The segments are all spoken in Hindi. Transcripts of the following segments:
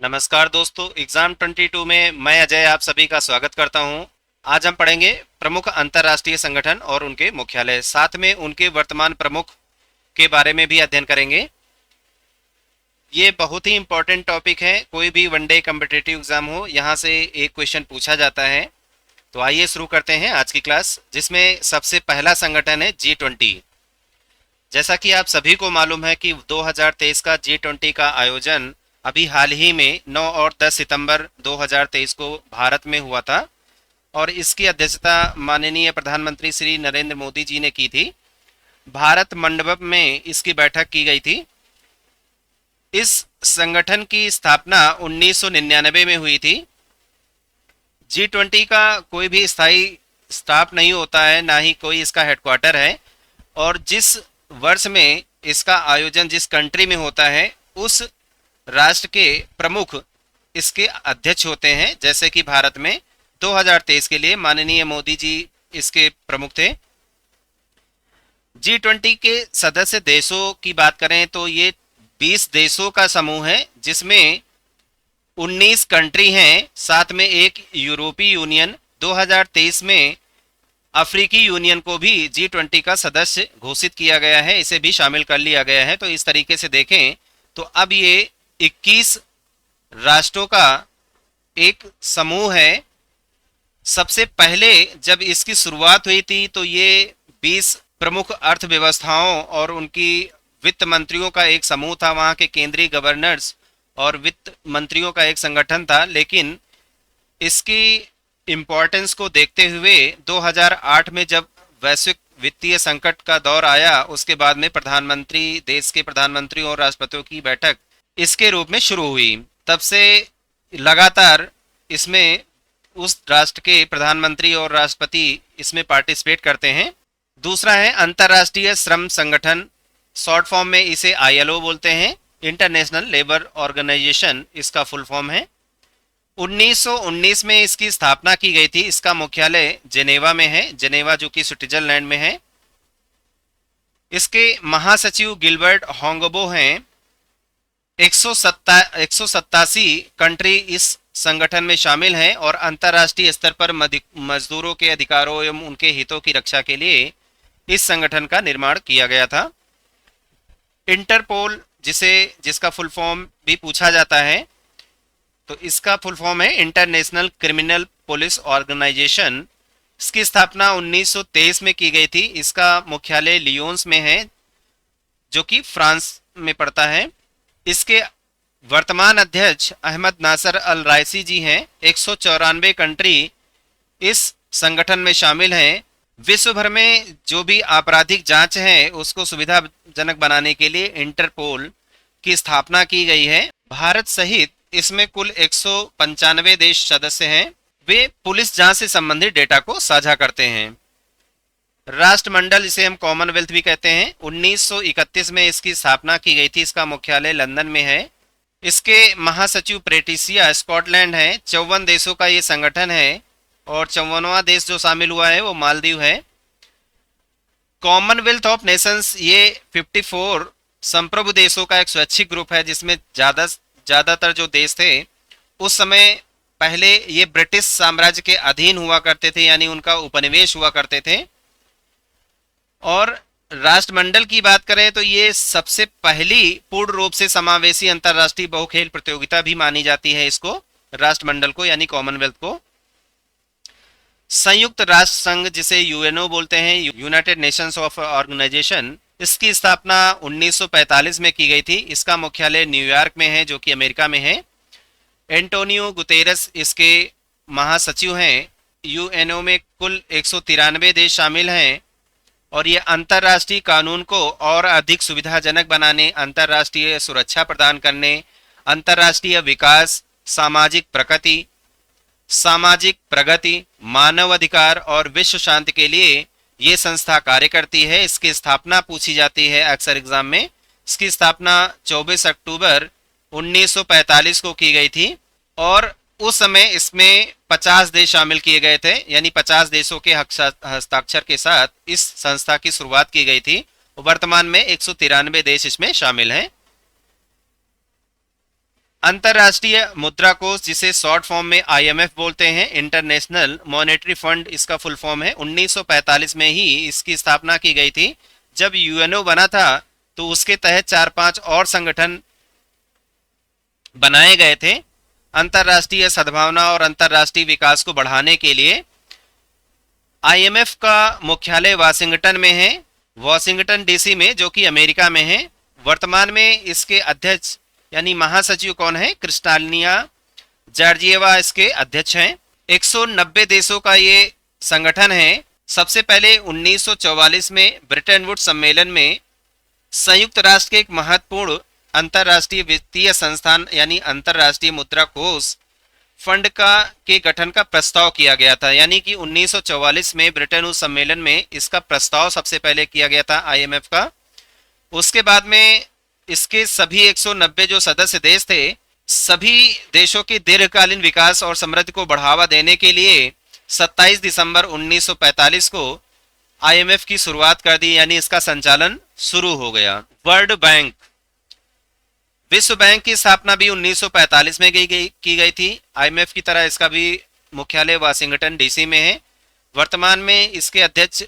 नमस्कार दोस्तों, एग्जाम 22 में मैं अजय आप सभी का स्वागत करता हूं। आज हम पढ़ेंगे प्रमुख अंतर्राष्ट्रीय संगठन और उनके मुख्यालय, साथ में उनके वर्तमान प्रमुख के बारे में भी अध्ययन करेंगे। ये बहुत ही इंपॉर्टेंट टॉपिक है। कोई भी वनडे कॉम्पिटिटिव एग्जाम हो, यहाँ से एक क्वेश्चन पूछा जाता है। तो आइए शुरू करते हैं आज की क्लास, जिसमें सबसे पहला संगठन है G20। जैसा कि आप सभी को मालूम है कि 2023 का G20 का आयोजन अभी हाल ही में 9 और 10 सितंबर 2023 को भारत में हुआ था और इसकी अध्यक्षता माननीय प्रधानमंत्री श्री नरेंद्र मोदी जी ने की थी। भारत मंडपम में इसकी बैठक की गई थी। इस संगठन की स्थापना 1999 में हुई थी। G20 का कोई भी स्थायी स्टाफ नहीं होता है, ना ही कोई इसका हेडक्वार्टर है, और जिस वर्ष में इसका आयोजन जिस कंट्री में होता है उस राष्ट्र के प्रमुख इसके अध्यक्ष होते हैं। जैसे कि भारत में 2023 के लिए माननीय मोदी जी इसके प्रमुख थे। G20 के सदस्य देशों की बात करें तो ये 20 देशों का समूह है, जिसमें 19 कंट्री हैं, साथ में एक यूरोपीय यूनियन। 2023 में अफ्रीकी यूनियन को भी G20 का सदस्य घोषित किया गया है, इसे भी शामिल कर लिया गया है। तो इस तरीके से देखें तो अब ये 21 राष्ट्रों का एक समूह है। सबसे पहले जब इसकी शुरुआत हुई थी तो ये 20 प्रमुख अर्थव्यवस्थाओं और उनकी वित्त मंत्रियों का एक समूह था, वहाँ के केंद्रीय गवर्नर्स और वित्त मंत्रियों का एक संगठन था। लेकिन इसकी इम्पोर्टेंस को देखते हुए 2008 में जब वैश्विक वित्तीय संकट का दौर आया, उसके बाद में देश के प्रधानमंत्रियों और राष्ट्रपतियों की बैठक इसके रूप में शुरू हुई। तब से लगातार इसमें उस राष्ट्र के प्रधानमंत्री और राष्ट्रपति इसमें पार्टिसिपेट करते हैं। दूसरा है अंतर्राष्ट्रीय श्रम संगठन, शॉर्ट फॉर्म में इसे ILO बोलते हैं, इंटरनेशनल लेबर ऑर्गेनाइजेशन इसका फुल फॉर्म है। 1919 में इसकी स्थापना की गई थी। इसका मुख्यालय जेनेवा में है, जेनेवा जो कि स्विट्जरलैंड में है। इसके महासचिव गिलबर्ट होंगबो हैं। 187 कंट्री इस संगठन में शामिल हैं और अंतर्राष्ट्रीय स्तर पर मजदूरों के अधिकारों एवं उनके हितों की रक्षा के लिए इस संगठन का निर्माण किया गया था। इंटरपोल जिसका फुल फॉर्म भी पूछा जाता है, तो इसका फुल फॉर्म है इंटरनेशनल क्रिमिनल पुलिस ऑर्गेनाइजेशन। इसकी स्थापना 1923 में की गई थी। इसका मुख्यालय लियोन्स में है, जो कि फ्रांस में पड़ता है। इसके वर्तमान अध्यक्ष अहमद नासर अल रायसी जी हैं। 194 कंट्री इस संगठन में शामिल हैं। विश्व भर में जो भी आपराधिक जांच है उसको सुविधाजनक बनाने के लिए इंटरपोल की स्थापना की गई है। भारत सहित इसमें कुल 195 देश सदस्य हैं। वे पुलिस जांच से संबंधित डेटा को साझा करते हैं। राष्ट्रमंडल, इसे हम कॉमनवेल्थ भी कहते हैं, 1931 में इसकी स्थापना की गई थी। इसका मुख्यालय लंदन में है। इसके महासचिव प्रेटिसिया स्कॉटलैंड है। 54 देशों का ये संगठन है और 54वां देश जो शामिल हुआ है वो मालदीव है। कॉमनवेल्थ ऑफ नेशंस ये 54 संप्रभु देशों का एक स्वैच्छिक ग्रुप है, जिसमें ज्यादातर जो देश थे उस समय पहले ये ब्रिटिश साम्राज्य के अधीन हुआ करते थे, यानी उनका उपनिवेश हुआ करते थे। और राष्ट्रमंडल की बात करें तो ये सबसे पहली पूर्ण रूप से समावेशी अंतर्राष्ट्रीय बहुखेल प्रतियोगिता भी मानी जाती है इसको, राष्ट्रमंडल को यानी कॉमनवेल्थ को। संयुक्त राष्ट्र संघ, जिसे UNO बोलते हैं, यूनाइटेड नेशंस ऑफ ऑर्गेनाइजेशन, इसकी स्थापना 1945 में की गई थी। इसका मुख्यालय न्यूयॉर्क में है, जो कि अमेरिका में है। एंटोनियो गुतेरस इसके महासचिव हैं। UNO में कुल 193 देश शामिल हैं और ये अंतर्राष्ट्रीय कानून को और अधिक सुविधाजनक बनाने, अंतर्राष्ट्रीय सुरक्षा प्रदान करने, अंतर्राष्ट्रीय विकास, सामाजिक प्रगति, मानव अधिकार और विश्व शांति के लिए ये संस्था कार्य करती है। इसकी स्थापना पूछी जाती है अक्सर एग्जाम में। इसकी स्थापना 24 अक्टूबर 1945 को की गई थी और उस समय इसमें 50 देश शामिल किए गए थे, यानी 50 देशों के हस्ताक्षर के साथ इस संस्था की शुरुआत की गई थी। वर्तमान में 193 देश इसमें शामिल हैं। अंतरराष्ट्रीय मुद्रा कोष, जिसे शॉर्ट फॉर्म में आईएमएफ बोलते हैं, इंटरनेशनल मॉनेटरी फंड इसका फुल फॉर्म है, 1945 में ही इसकी स्थापना की गई थी। जब यूएनओ बना था तो उसके तहत 4-5 और संगठन बनाए गए थे अंतरराष्ट्रीय सद्भावना और अंतरराष्ट्रीय विकास को बढ़ाने के लिए। आईएमएफ का मुख्यालय वाशिंगटन में है, वॉशिंगटन डीसी में, जो कि अमेरिका में है। वर्तमान में इसके अध्यक्ष यानी महासचिव कौन है? क्रिस्टालिना जॉर्जिएवा इसके अध्यक्ष हैं। 190 देशों का ये संगठन है। सबसे पहले 1944 में ब्रिटेन वुड्स सम्मेलन में संयुक्त राष्ट्र के एक महत्वपूर्ण अंतरराष्ट्रीय वित्तीय संस्थान यानी अंतरराष्ट्रीय मुद्रा कोष फंड के गठन का प्रस्ताव किया गया था। यानी कि 1944 में ब्रिटेन वुड्स सम्मेलन में इसका प्रस्ताव सबसे पहले किया गया था आईएमएफ का। उसके बाद में इसके सभी 190 जो सदस्य देश थे, सभी देशों के दीर्घकालीन विकास और समृद्धि को बढ़ावा देने के लिए 27 दिसंबर 1945 को आईएमएफ की शुरुआत कर दी, यानी इसका संचालन शुरू हो गया। वर्ल्ड बैंक, विश्व बैंक की स्थापना भी 1945 में की गई थी। आईएमएफ की तरह इसका भी मुख्यालय वाशिंगटन डीसी में है। वर्तमान में इसके अध्यक्ष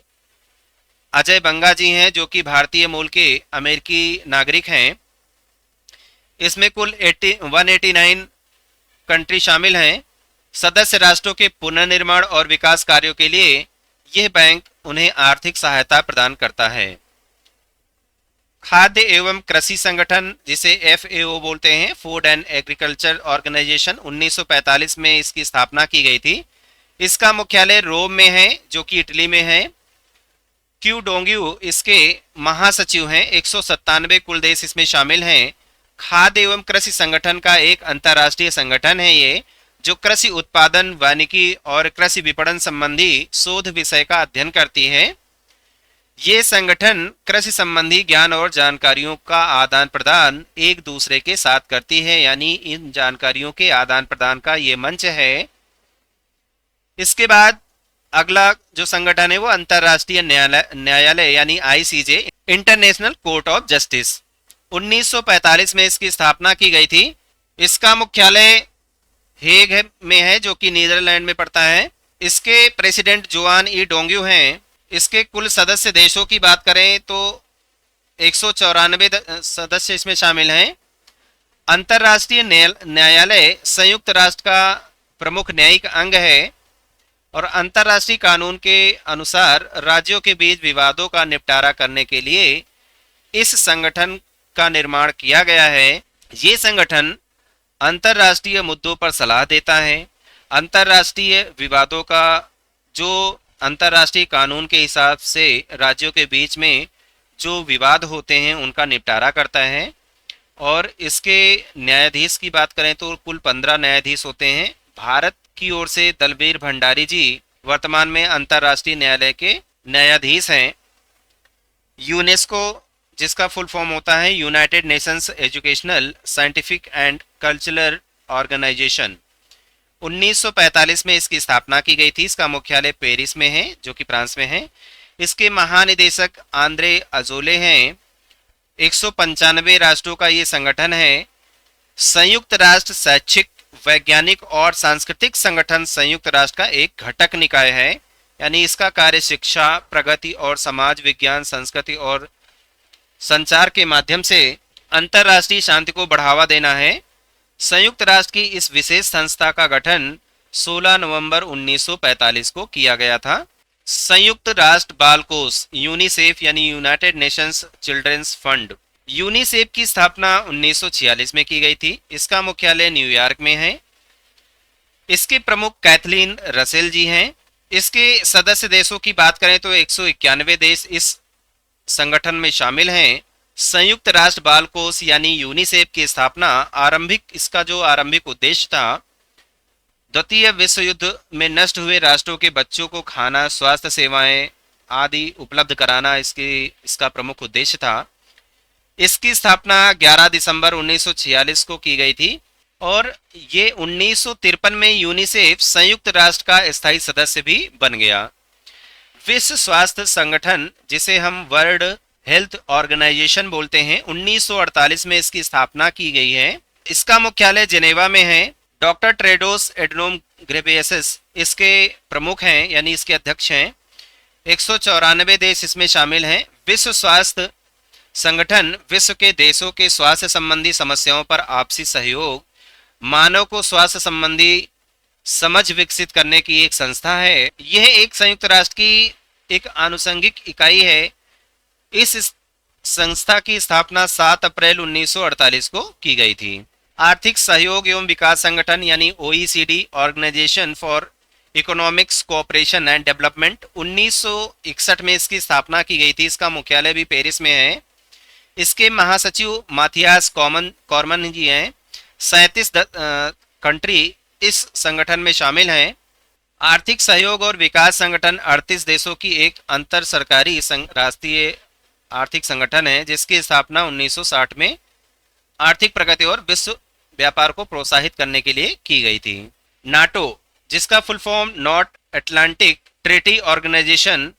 अजय बंगा जी हैं, जो कि भारतीय मूल के अमेरिकी नागरिक हैं। इसमें कुल 189 कंट्री शामिल हैं। सदस्य राष्ट्रों के पुनर्निर्माण और विकास कार्यों के लिए यह बैंक उन्हें आर्थिक सहायता प्रदान करता है। खाद्य एवं कृषि संगठन, जिसे एफएओ बोलते हैं, फूड एंड एग्रीकल्चर ऑर्गेनाइजेशन, 1945 में इसकी स्थापना की गई थी। इसका मुख्यालय रोम में है, जो कि इटली में है। क्यू डोंग्यू इसके महासचिव हैं। 197 कुल देश इसमें शामिल हैं। खाद्य एवं कृषि संगठन का एक अंतर्राष्ट्रीय संगठन है ये, जो कृषि उत्पादन, वानिकी और कृषि विपणन संबंधी शोध विषय का अध्ययन करती है। ये संगठन कृषि संबंधी ज्ञान और जानकारियों का आदान प्रदान एक दूसरे के साथ करती है, यानी इन जानकारियों के आदान प्रदान का ये मंच है। इसके बाद अगला जो संगठन है वो अंतर्राष्ट्रीय न्यायालय यानी ICJ, international court of justice. 1945 में इसकी स्थापना की गई थी। इसका मुख्यालय हेग में है, जो कि नीदरलैंड में पड़ता है। इसके प्रेसिडेंट जोआन ई डोंग्यू हैं। इसके कुल सदस्य देशों की बात करें तो 194 सदस्य इसमें शामिल हैं। अंतर्राष्ट्रीय न्यायालय संयुक्त राष्ट्र का प्रमुख न्यायिक अंग है और अंतर्राष्ट्रीय कानून के अनुसार राज्यों के बीच विवादों का निपटारा करने के लिए इस संगठन का निर्माण किया गया है। ये संगठन अंतर्राष्ट्रीय मुद्दों पर सलाह देता है। अंतर्राष्ट्रीय विवादों का जो अंतर्राष्ट्रीय कानून के हिसाब से राज्यों के बीच में जो विवाद होते हैं उनका निपटारा करता है। और इसके न्यायाधीश की बात करें तो कुल 15 न्यायाधीश होते हैं। भारत की ओर से दलबीर भंडारी जी वर्तमान में अंतर्राष्ट्रीय न्यायालय के न्यायाधीश हैं। यूनेस्को, जिसका फुल फॉर्म होता है United Nations Educational, Scientific and Cultural Organization, 1945 में इसकी स्थापना की गई थी। इसका मुख्यालय पेरिस में है, जो कि फ्रांस में है। इसके महानिदेशक आंद्रे अजोले हैं। 195 राष्ट्रों का ये संगठन है। संयुक्त राष्ट्र शैक्षिक, वैज्ञानिक और सांस्कृतिक संगठन संयुक्त राष्ट्र का एक घटक निकाय है, यानी इसका कार्य शिक्षा, प्रगति और समाज विज्ञान, संस्कृति और संचार के माध्यम से अंतर्राष्ट्रीय शांति को बढ़ावा देना है। संयुक्त राष्ट्र की इस विशेष संस्था का गठन 16 नवंबर 1945 को किया गया था। संयुक्त राष्ट्र बाल कोष यूनिसेफ यानी United Nations Children's Fund, UNICEF की स्थापना 1946 में की गई थी। इसका मुख्यालय न्यूयॉर्क में है। इसके प्रमुख कैथलीन रसेल जी हैं। इसके सदस्य देशों की बात करें तो 191 देश इस संगठन में शामिल हैं। संयुक्त राष्ट्र बाल कोष यानी यूनिसेफ की स्थापना इसका जो आरंभिक उद्देश्य था, द्वितीय विश्व युद्ध में नष्ट हुए राष्ट्रों के बच्चों को खाना, स्वास्थ्य सेवाएं आदि उपलब्ध कराना इसका प्रमुख उद्देश्य था। इसकी स्थापना 11 दिसंबर 1946 को की गई थी और ये 1953 में यूनिसेफ संयुक्त राष्ट्र का स्थायी सदस्य भी बन गया। विश्व स्वास्थ्य संगठन, जिसे हम वर्ल्ड हेल्थ ऑर्गेनाइजेशन बोलते हैं, 1948 में इसकी स्थापना की गई है। इसका मुख्यालय जेनेवा में है। डॉक्टर टेड्रोस एडनोम घेब्रेयेसस इसके प्रमुख हैं, यानी इसके अध्यक्ष हैं। 194 देश इसमें शामिल हैं। विश्व स्वास्थ्य संगठन विश्व के देशों के स्वास्थ्य संबंधी समस्याओं पर आपसी सहयोग, मानव को स्वास्थ्य संबंधी समझ विकसित करने की एक संस्था है। यह एक संयुक्त राष्ट्र की एक आनुषंगिक इकाई है। इस संस्था की स्थापना 7 अप्रैल 1948 को की गई थी। आर्थिक सहयोग एवं विकास संगठन यानी OECD, Organization for Economics Cooperation and Development, 1961 में इसकी स्थापना की गई थी। इसका मुख्यालय भी पेरिस में है। इसके महासचिव माथियास कॉर्मन जी हैं। 37 कंट्री इस संगठन में शामिल हैं। आर्थिक सहयोग और विकास संगठन 38 देशों की एक अंतर सरकारी राष्ट्रीय आर्थिक संगठन है, जिसकी स्थापना 1960 में आर्थिक प्रगति और विश्व व्यापार को प्रोत्साहित करने के लिए की गई थी। नाटो, जिसका full form North Atlantic Treaty Organization,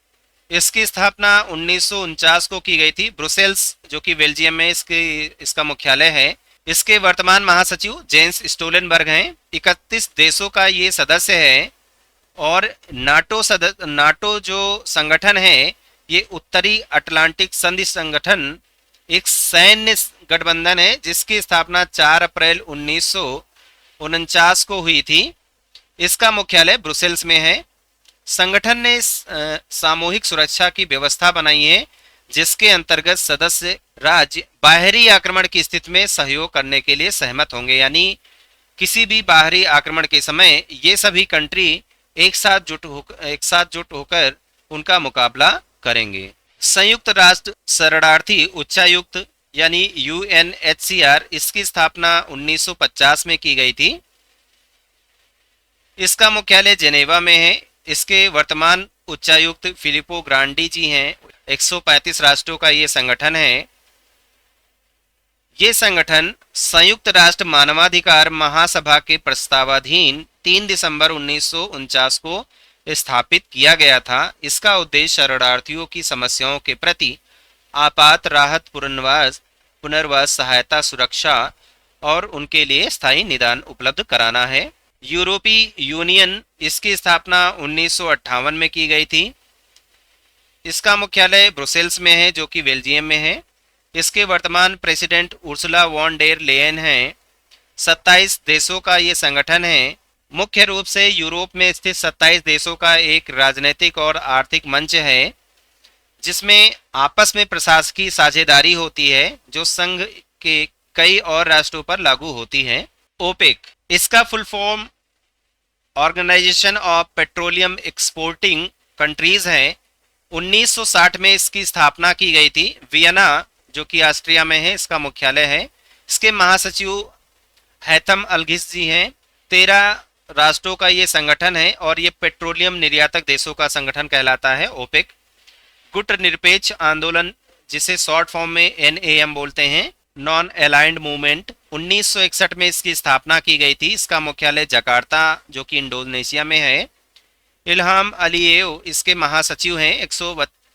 इसकी स्थापना 1949 को की गई थी। ब्रुसेल्स, जो कि बेल्जियम में इसका मुख्यालय है। इसके वर्तमान महासचिव जेंस स्टोलनबर्ग हैं। 31 देशों का ये सदस्य है। और नाटो जो संगठन है, ये उत्तरी अटलांटिक संधि संगठन एक सैन्य गठबंधन है, जिसकी स्थापना 4 अप्रैल 1949 को हुई थी। इसका मुख्यालय ब्रुसेल्स में है। संगठन ने सामूहिक सुरक्षा की व्यवस्था बनाई है, जिसके अंतर्गत सदस्य राज्य बाहरी आक्रमण की स्थिति में सहयोग करने के लिए सहमत होंगे। यानी किसी भी बाहरी आक्रमण के समय ये सभी कंट्री एक साथ जुट होकर उनका मुकाबला करेंगे। संयुक्त राष्ट्र शरणार्थी उच्चायुक्त यानी UNHCR, इसकी स्थापना 1950 में की गई थी। इसका मुख्यालय जेनेवा में है। इसके वर्तमान उच्चायुक्त फिलिपो ग्रांडी जी हैं। 135 राष्ट्रों का ये संगठन है। ये संगठन संयुक्त राष्ट्र मानवाधिकार महासभा के प्रस्तावाधीन 3 दिसंबर 1949 को स्थापित किया गया था। इसका उद्देश्य शरणार्थियों की समस्याओं के प्रति आपात राहत, पुनर्वास सहायता, सुरक्षा और उनके लिए स्थायी निदान उपलब्ध कराना है। यूरोपीय यूनियन, इसकी स्थापना 1958 में की गई थी। इसका मुख्यालय ब्रुसेल्स में है, जो कि बेल्जियम में है। इसके वर्तमान president Ursula von der Leyen हैं। 27 देशों का ये संगठन है। मुख्य रूप से यूरोप में स्थित 27 देशों का एक राजनीतिक और आर्थिक मंच है, जिसमें आपस में प्रशासकीय साझेदारी होती है, जो संघ के कई और राष्ट्रों पर लागू होती है। ओपेक, इसका full form Organization of Petroleum Exporting Countries है। 1960 में इसकी स्थापना की गई थी। वियना, जो कि ऑस्ट्रिया में है, इसका मुख्यालय है। इसके महासचिव हैथम अलगिस जी हैं। 13 राष्ट्रों का ये संगठन है और ये पेट्रोलियम निर्यातक देशों का संगठन कहलाता है। ओपेक गुट निरपेक्ष आंदोलन, जिसे शॉर्ट फॉर्म में NAM बोलते हैं, नॉन अलाइंड मूवमेंट, 1961 में इसकी स्थापना की गई थी। इसका मुख्यालय जकार्ता, जो कि इंडोनेशिया में है। इल्हाम अलीयेव इसके महासचिव हैं।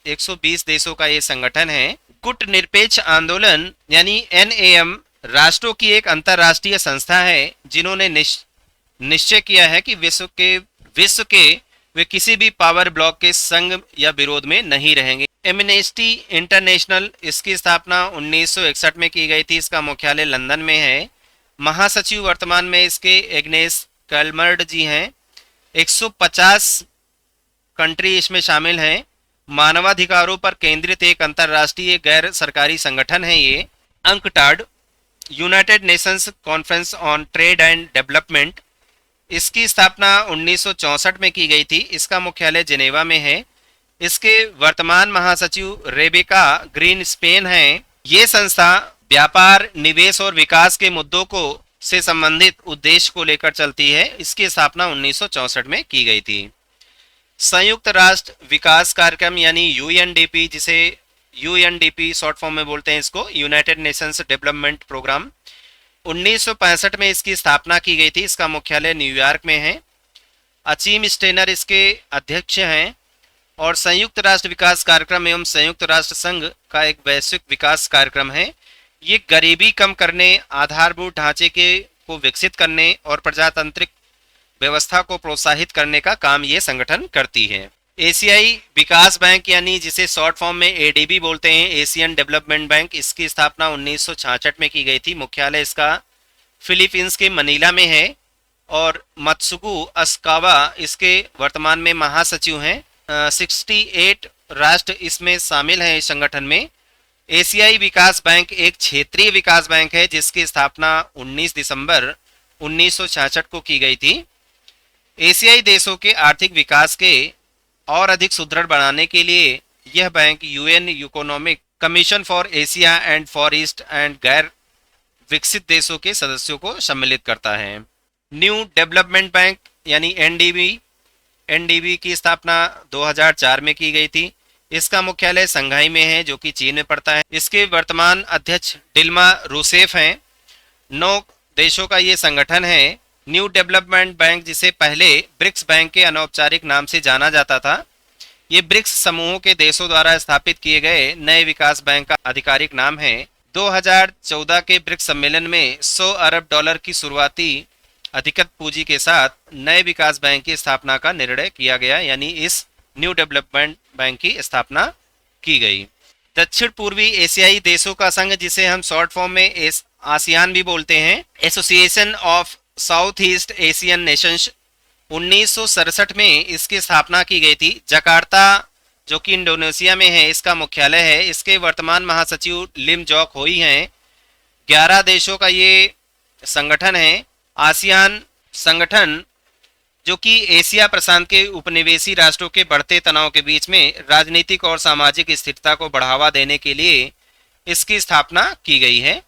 120 देशों का ये संगठन है। गुट निरपेक्ष आंदोलन यानी NAM राष्ट्रों की एक अंतर्राष्ट्रीय संस्था है, जिन्होंने निश्चय किया है कि विश्व के वे किसी भी पावर ब्लॉक के संग या विरोध में नहीं रहेंगे। एमनेस्टी इंटरनेशनल, इसकी स्थापना 1961 में की गई थी। इसका मुख्यालय लंदन में है। महासचिव वर्तमान में इसके एग्नेस कैलमर्ड जी हैं। 150 कंट्री इसमें शामिल हैं। मानवाधिकारों पर केंद्रित एक अंतर्राष्ट्रीय गैर सरकारी संगठन है ये। UNCTAD, United Nations conference on trade and development, इसकी स्थापना 1964 में की गई थी। इसका मुख्यालय जेनेवा में है। इसके वर्तमान महासचिव रेबेका ग्रीन स्पेन हैं। ये संस्था व्यापार, निवेश और विकास के मुद्दों को से संबंधित उद्देश्य को लेकर चलती है। इसकी स्थापना 1964 में की गई थी। संयुक्त राष्ट्र विकास कार्यक्रम यानी UNDP, जिसे UNDP शॉर्ट फॉर्म में बोलते हैं इसको, यूनाइटेड नेशंस डेवलपमेंट प्रोग्राम, 1965 में इसकी स्थापना की गई थी। इसका मुख्यालय न्यूयॉर्क में है। अचीम स्टेनर इसके अध्यक्ष हैं। और संयुक्त राष्ट्र विकास कार्यक्रम एवं संयुक्त राष्ट्र संघ का एक वैश्विक विकास कार्यक्रम है। ये गरीबी कम करने, आधारभूत ढांचे के को विकसित करने और प्रजातांत्रिक व्यवस्था को प्रोत्साहित करने का काम ये संगठन करती है। एशियाई विकास बैंक यानी जिसे शॉर्ट फॉर्म में एडीबी बोलते हैं, एशियन डेवलपमेंट बैंक, इसकी स्थापना 1966 में की गई थी। मुख्यालय इसका फिलीपींस के मनीला में है और मत्सुगु अस्कावा इसके वर्तमान में महासचिव हैं। 68 राष्ट्र इसमें शामिल हैं इस संगठन में। एशियाई विकास बैंक एक क्षेत्रीय विकास बैंक है जिसकी स्थापना 19 दिसंबर 1966 को की गई थी। एशियाई देशों के आर्थिक विकास के और अधिक सुदृढ़ बनाने के लिए यह bank UN economic commission for Asia and for east and गैर विकसित देशों के सदस्यों को सम्मिलित करता है। न्यू डेवलपमेंट बैंक यानी एनडीबी की स्थापना 2004 में की गई थी। इसका मुख्यालय संघाई में है जो कि चीन में पड़ता है। इसके वर्तमान अध्यक्ष डिल्मा रूसेफ हैं। 9 देशों का ये संगठन है। न्यू डेवलपमेंट बैंक जिसे पहले ब्रिक्स बैंक के अनौपचारिक नाम से जाना जाता था, ये ब्रिक्स समूहों के देशों द्वारा स्थापित किए गए नए विकास बैंक का आधिकारिक नाम है। 2014 के ब्रिक्स सम्मेलन में 100 अरब डॉलर की शुरुआती अधिकत पूंजी के साथ नए विकास बैंक की स्थापना का निर्णय किया गया, यानी इस न्यू डेवलपमेंट बैंक की स्थापना की गई। दक्षिण पूर्वी एशियाई देशों का संघ जिसे हम शॉर्ट फॉर्म में आसियान भी बोलते हैं, association of south east Asian Nations, 1967 में इसकी स्थापना की गई थी। जकार्ता जो कि इंडोनेशिया में है इसका मुख्यालय है। इसके वर्तमान महासचिव लिम जॉक होई हैं। 11 देशों का ये संगठन है। आसियान संगठन जो कि एशिया प्रशांत के उपनिवेशी राष्ट्रों के बढ़ते तनाव के बीच में राजनीतिक और सामाजिक स्थिरता को बढ़ावा देने के लिए इसकी स्थापना की गई है।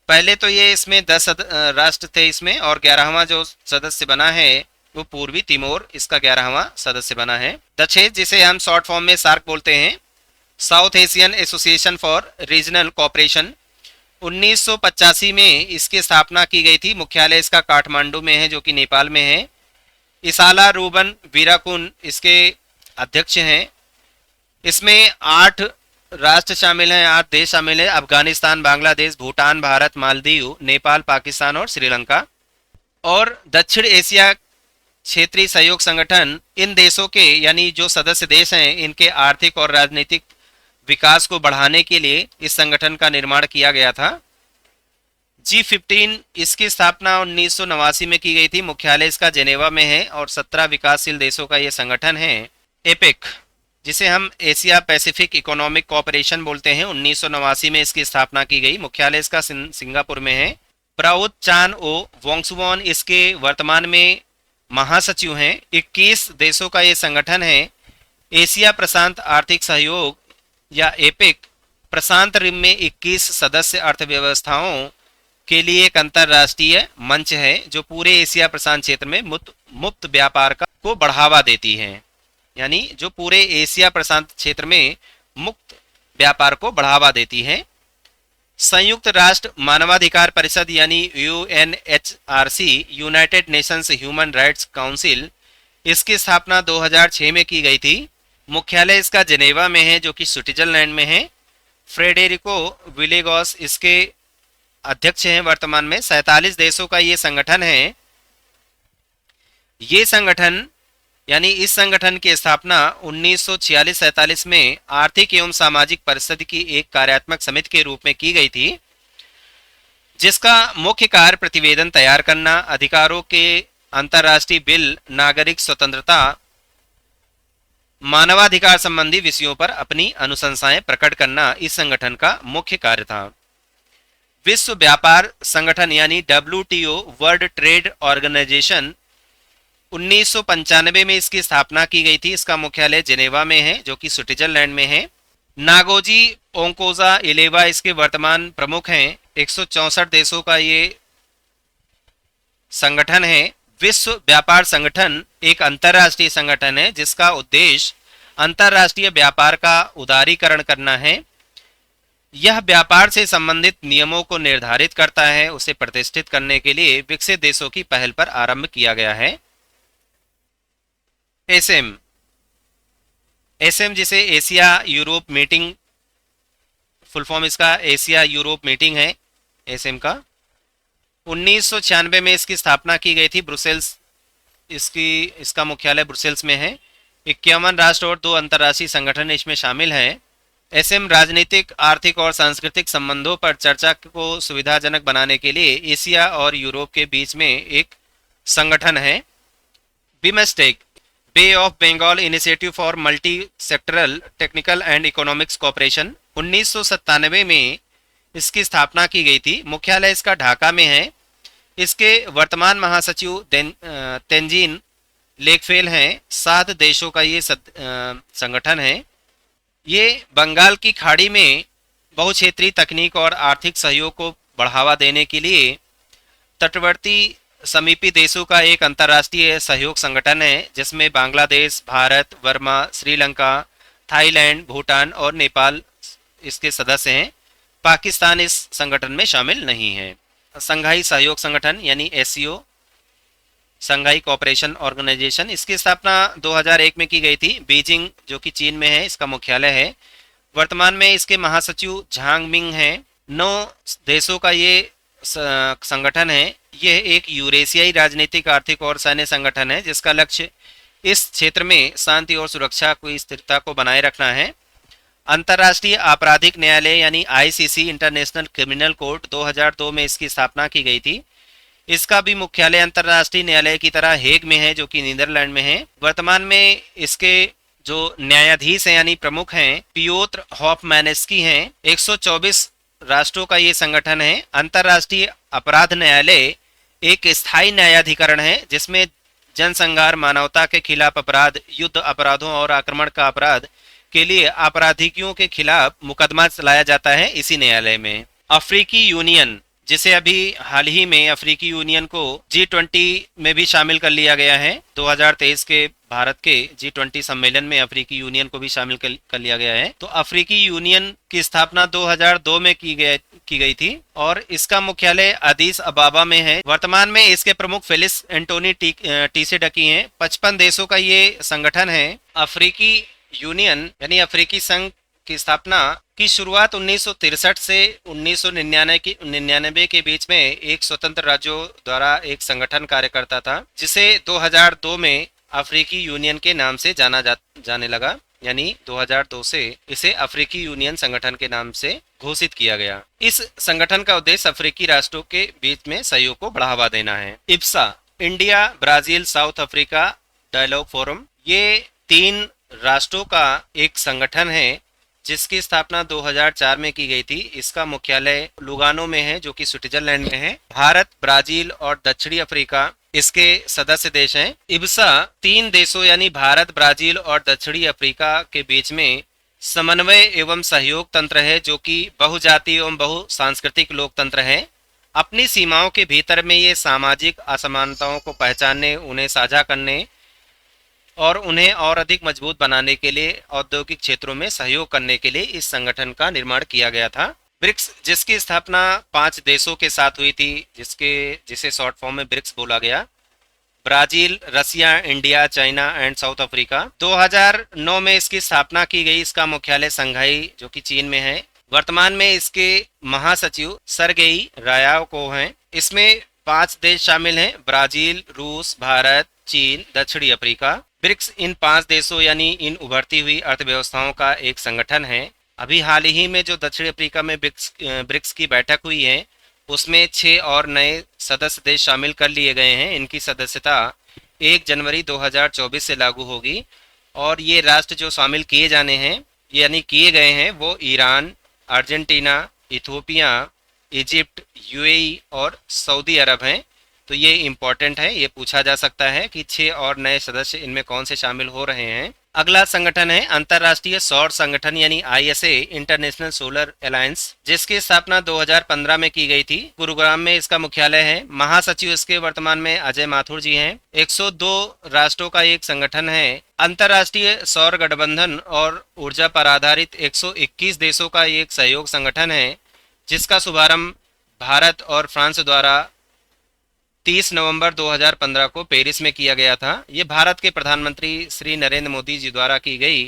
पहले तो ये इसमें 10 राष्ट्र थे इसमें, और 11वां जो सदस्य बना है वो पूर्वी तिमोर इसका 11वां सदस्य बना है। दक्षेज जिसे हम शॉर्ट फॉर्म में सार्क बोलते हैं, south Asian association for regional cooperation, 1985 में इसकी स्थापना की गई थी। मुख्यालय इसका काठमांडू में है जो कि नेपाल में है। इसाला रूबन वीराकुन इसके अध्यक्ष हैं। इसमें 8 राष्ट्र शामिल हैं, 8 देश शामिल हैं, अफगानिस्तान, बांग्लादेश, भूटान, भारत, मालदीव, नेपाल, पाकिस्तान और श्रीलंका। और दक्षिण एशिया क्षेत्रीय सहयोग संगठन इन देशों के यानी जो सदस्य देश हैं इनके आर्थिक और राजनीतिक विकास को बढ़ाने के लिए इस संगठन का निर्माण किया गया था। G15 इसकी स्थापना 1989 में की गई थी। मुख्यालय इसका जेनेवा में है और 17 विकासशील देशों का ये संगठन है। एपेक जिसे हम एशिया पैसिफिक इकोनॉमिक कोऑपरेशन बोलते हैं, 1989 में इसकी स्थापना की गई। मुख्यालय इसका सिंगापुर में है। प्राउत चान ओ वोंगसुवॉन इसके वर्तमान में महासचिव हैं। 21 देशों का ये संगठन है। एशिया प्रशांत आर्थिक सहयोग या एपेक प्रशांत रिम में 21 सदस्य अर्थव्यवस्थाओं के लिए एक अंतरराष्ट्रीय मंच है जो पूरे एशिया प्रशांत क्षेत्र में मुक्त व्यापार को बढ़ावा देती है, यानी जो पूरे एशिया प्रशांत क्षेत्र में मुक्त व्यापार को बढ़ावा देती है। संयुक्त राष्ट्र मानवाधिकार परिषद यानी UNHRC, United Nations human rights council, इसकी स्थापना 2006 में की गई थी। मुख्यालय इसका जेनेवा में है जो कि स्विट्जरलैंड में है। फ्रेडेरिको विलेगॉस इसके अध्यक्ष हैं वर्तमान में। 47 देशों का ये संगठन है। ये संगठन यानी इस संगठन की स्थापना 1946-47 में आर्थिक एवं सामाजिक परिषद की एक कार्यात्मक समिति के रूप में की गई थी, जिसका मुख्य कार्य प्रतिवेदन तैयार करना, अधिकारों के अंतर्राष्ट्रीय बिल, नागरिक स्वतंत्रता, मानवाधिकार संबंधी विषयों पर अपनी अनुशंसाएं प्रकट करना इस संगठन का मुख्य कार्य था। विश्व व्यापार संगठन यानी WTO, वर्ल्ड ट्रेड ऑर्गेनाइजेशन, 1995 में इसकी स्थापना की गई थी। इसका मुख्यालय जेनेवा में है जो कि स्विट्जरलैंड में है। नागोजी ओंकोजा इलेवा इसके वर्तमान प्रमुख हैं। 164 देशों का ये संगठन है। विश्व व्यापार संगठन एक अंतर्राष्ट्रीय संगठन है जिसका उद्देश्य अंतर्राष्ट्रीय व्यापार का उदारीकरण करना है। यह व्यापार से संबंधित नियमों को निर्धारित करता है। उसे प्रतिष्ठित करने के लिए विकसित देशों की पहल पर आरंभ किया गया है। एसएम जिसे Asia Europe meeting full form इसका एशिया यूरोप मीटिंग है, एसएम का। 1996 में इसकी स्थापना की गई थी, ब्रुसेल्स इसका मुख्यालय ब्रुसेल्स में है। 51 राष्ट्र और 2 अंतर्राष्ट्रीय संगठन इसमें शामिल हैं। एसएम राजनीतिक, आर्थिक और सांस्कृतिक संबंधों पर चर्चा को सुविधाजनक बनाने के लिए एशिया और यूरोप के बीच में एक संगठन है। BIMSTEC, bay of Bengal initiative for multi sectoral technical and economics cooperation, 1997 में इसकी स्थापना की गई थी। मुख्यालय इसका ढाका में है। इसके वर्तमान महासचिव तेंजिन लेकफेल हैं। 7 देशों का ये संगठन है। ये बंगाल की खाड़ी में बहुक्षेत्रीय तकनीक और आर्थिक सहयोग को बढ़ावा देने के लिए तटवर्ती समीपी देशों का एक अंतर्राष्ट्रीय सहयोग संगठन है, जिसमें बांग्लादेश, भारत, बर्मा, श्रीलंका, थाईलैंड, भूटान और नेपाल इसके सदस्य हैं। पाकिस्तान इस संगठन में शामिल नहीं है। संघाई सहयोग संगठन यानी एससीओ, संघाई कोऑपरेशन ऑर्गेनाइजेशन, इसकी स्थापना 2001 में की गई थी। बीजिंग जो कि चीन में है, इसका मुख्यालय है। वर्तमान में इसके महासचिव झांग मिंग हैं। 9 देशों का ये संगठन है। यह एक यूरेशियाई राजनीतिक, आर्थिक और सैन्य संगठन है, जिसका लक्ष्य इस क्षेत्र में शांति और सुरक्षा की स्थिरता को बनाए रखना है। अंतर्राष्ट्रीय आपराधिक न्यायालय यानी आईसीसी, इंटरनेशनल क्रिमिनल कोर्ट, 2002 में इसकी स्थापना की गई थी। इसका भी मुख्यालय अंतर्राष्ट्रीय न्यायालय की तरह हेग में है, जो कि नीदरलैंड में है। वर्तमान में इसके जो न्यायाधीश हैं यानी प्रमुख हैं, पियोत्र हॉफमैनेस्की हैं। 124 राष्ट्रों का ये संगठन है। अंतर्राष्ट्रीय अपराध न्यायालय एक स्थायी न्यायाधिकरण है, जिसमें जनसंहार, मानवता के खिलाफ अपराध, युद्ध अपराधों और आक्रमण का अपराध के लिए आपराधिकियों के खिलाफ मुकदमा चलाया जाता है इसी न्यायालय में। अफ्रीकी यूनियन, जिसे अभी हाल ही में अफ्रीकी यूनियन को G20 में भी शामिल कर लिया गया है। 2023 के भारत के G20 सम्मेलन में अफ्रीकी यूनियन को भी शामिल कर लिया गया है। तो अफ्रीकी यूनियन की स्थापना 2002 में की गई थी और इसका मुख्यालय अदीस अबाबा में है। वर्तमान में इसके प्रमुख फेलिक्स एंटोनी टीसेडकी हैं। 55 देशों का ये संगठन है। अफ्रीकी यूनियन यानी अफ्रीकी संघ की स्थापना की शुरुआत 1963 से 1999 के बीच में एक स्वतंत्र राज्यों द्वारा एक संगठन कार्य करता था, जिसे 2002 में अफ्रीकी यूनियन के नाम से जाने लगा। यानी 2002 से इसे अफ्रीकी यूनियन संगठन के नाम से घोषित किया गया। इस संगठन का उद्देश्य अफ्रीकी राष्ट्रों के बीच में सहयोग को बढ़ावा देना है। IBSA, India, Brazil, South Africa dialogue forum, ये 3 राष्ट्रों का एक संगठन है, जिसकी स्थापना 2004 में की गई थी। इसका मुख्यालय लुगानो में है, जो कि स्विट्जरलैंड में है। भारत, ब्राजील और दक्षिणी अफ्रीका इसके सदस्य देश हैं। इब्सा 3 देशों यानी भारत, ब्राजील और दक्षिणी अफ्रीका के बीच में समन्वय एवं सहयोग तंत्र है, जो कि बहुजातीय एवं बहुसांस्कृतिक लोकतंत्र है। अपनी सीमाओं के भीतर में ये सामाजिक असमानताओं को पहचानने, उन्हें साझा करने और उन्हें और अधिक मजबूत बनाने के लिए औद्योगिक क्षेत्रों में सहयोग करने के लिए इस संगठन का निर्माण किया गया था। ब्रिक्स, जिसकी स्थापना 5 देशों के साथ हुई थी, जिसे शॉर्ट फॉर्म में ब्रिक्स बोला गया। Brazil, Russia, India, China and South Africa. 2009 में इसकी स्थापना की गई। इसका मुख्यालय संघाई जो कि चीन में है। वर्तमान में इसके महासचिव सरगेई रायाको हैं। इसमें 5 देश शामिल हैं, ब्राजील, रूस, भारत, चीन, दक्षिणी अफ्रीका। ब्रिक्स इन 5 देशों यानी इन उभरती हुई अर्थव्यवस्थाओं का एक संगठन है। अभी हाल ही में जो दक्षिण अफ्रीका में ब्रिक्स की बैठक हुई है, उसमें 6 और नए सदस्य देश शामिल कर लिए गए हैं। इनकी सदस्यता 1 जनवरी 2024 से लागू होगी और ये राष्ट्र जो शामिल किए जाने हैं यानी किए गए हैं वो Iran, Argentina, Ethiopia, Egypt, UAE और सऊदी अरब हैं। तो ये इम्पॉर्टेंट है, ये पूछा जा सकता है कि 6 और नए सदस्य इनमें कौन से शामिल हो रहे हैं। अगला संगठन है अंतर्राष्ट्रीय सौर संगठन यानी आईएसए, इंटरनेशनल सोलर अलायंस, जिसकी स्थापना 2015 में की गई थी। गुरुग्राम में इसका मुख्यालय है। महासचिव इसके वर्तमान में अजय माथुर जी हैं। 102 राष्ट्रों का एक संगठन है। अंतर्राष्ट्रीय सौर गठबंधन और ऊर्जा पर आधारित 121 देशों का एक सहयोग संगठन है, जिसका शुभारंभ भारत और फ्रांस द्वारा 30 नवंबर 2015 को पेरिस में किया गया था। ये भारत के प्रधानमंत्री श्री नरेंद्र मोदी जी द्वारा की गई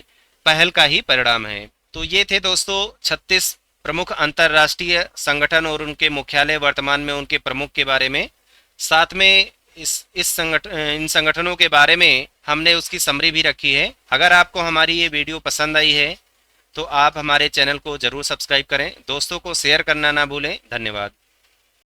पहल का ही परिणाम है। तो ये थे दोस्तों 36 प्रमुख अंतर्राष्ट्रीय संगठन और उनके मुख्यालय, वर्तमान में उनके प्रमुख के बारे में, साथ में इन संगठनों के बारे में हमने उसकी समरी भी रखी है। अगर आपको हमारी ये वीडियो पसंद आई है तो आप हमारे चैनल को ज़रूर सब्सक्राइब करें, दोस्तों को शेयर करना ना भूलें। धन्यवाद।